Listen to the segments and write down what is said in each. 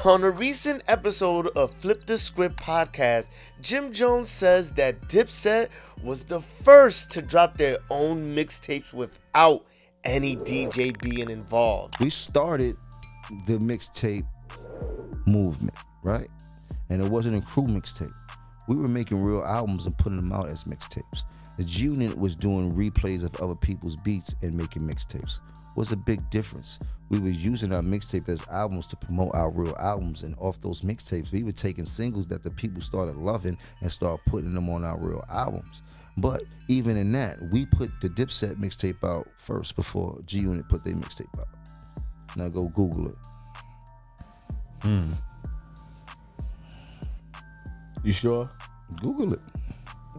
On a recent episode of Flip the Script podcast, Jim Jones says that Dipset was the first to drop their own mixtapes without any DJ being involved. We started the mixtape movement, right? And it wasn't a crew mixtape. We were making real albums and putting them out as mixtapes. The G-Unit was doing replays of other people's beats and making mixtapes. What's a big difference? We was using our mixtape as albums to promote our real albums, and off those mixtapes, we were taking singles that the people started loving and started putting them on our real albums. But even in that, we put the Dipset mixtape out first before G-Unit put their mixtape out. Now go Google it. You sure? Google it.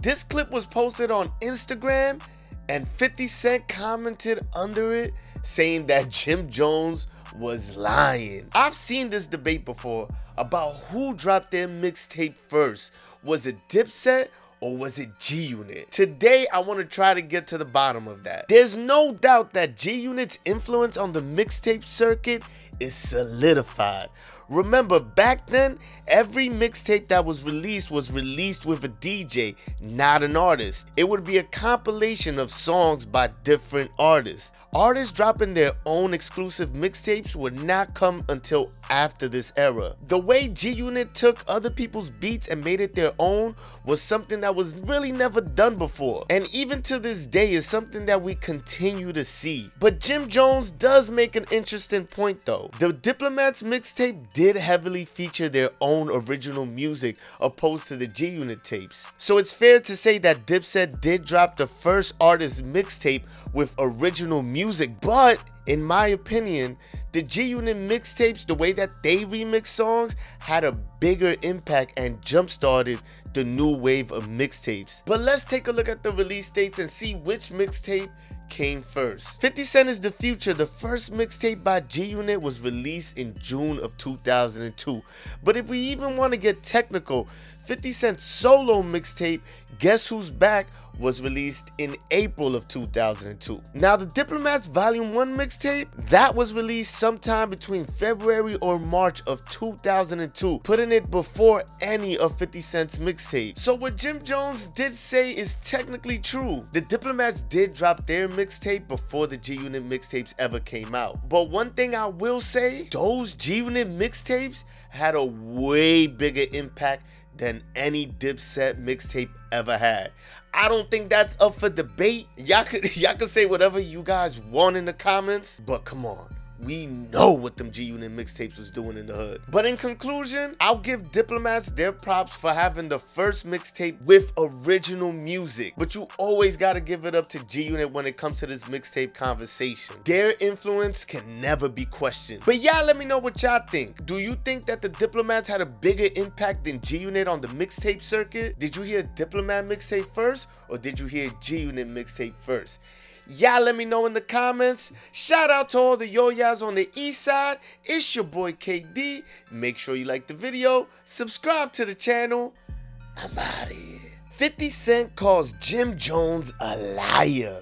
This clip was posted on Instagram, and 50 Cent commented under it saying that Jim Jones was lying. I've seen this debate before about who dropped their mixtape first. Was it Dipset or was it G-Unit? Today, I want to try to get to the bottom of that. There's no doubt that G-Unit's influence on the mixtape circuit is solidified. Remember, back then, every mixtape that was released with a DJ, not an artist. It would be a compilation of songs by different artists. Artists dropping their own exclusive mixtapes would not come until after this era. The way G-Unit took other people's beats and made it their own was something that was really never done before, and even to this day is something that we continue to see. But Jim Jones does make an interesting point though. The Diplomats mixtape did heavily feature their own original music opposed to the G-Unit tapes. So it's fair to say that Dipset did drop the first artist mixtape with original music, but in my opinion, the G-Unit mixtapes, the way that they remix songs, had a bigger impact and jump-started the new wave of mixtapes. But let's take a look at the release dates and see which mixtape came first. 50 Cent is the Future. The first mixtape by G-Unit was released in June of 2002. But if we even want to get technical, 50 Cent's solo mixtape, Guess Who's Back, was released in April of 2002. Now the Diplomats Volume 1 mixtape, that was released sometime between February or March of 2002, putting it before any of 50 Cent's mixtapes. So what Jim Jones did say is technically true. The Diplomats did drop their mixtape before the G-Unit mixtapes ever came out. But one thing I will say, those G-Unit mixtapes had a way bigger impact than any Dipset mixtape ever had. I don't think that's up for debate. Y'all could say whatever you guys want in the comments, but come on. We know what them G-Unit mixtapes was doing in the hood. But in conclusion, I'll give Diplomats their props for having the first mixtape with original music. But you always gotta give it up to G-Unit when it comes to this mixtape conversation. Their influence can never be questioned. But y'all let me know what y'all think. Do you think that the Diplomats had a bigger impact than G-Unit on the mixtape circuit? Did you hear Diplomat mixtape first, or did you hear G-Unit mixtape first? Y'all let me know in the comments. Shout out to all the yo-yas on the east side. It's your boy KD. Make sure you like the video, subscribe to the channel. I'm out of here. 50 Cent calls Jim Jones a liar.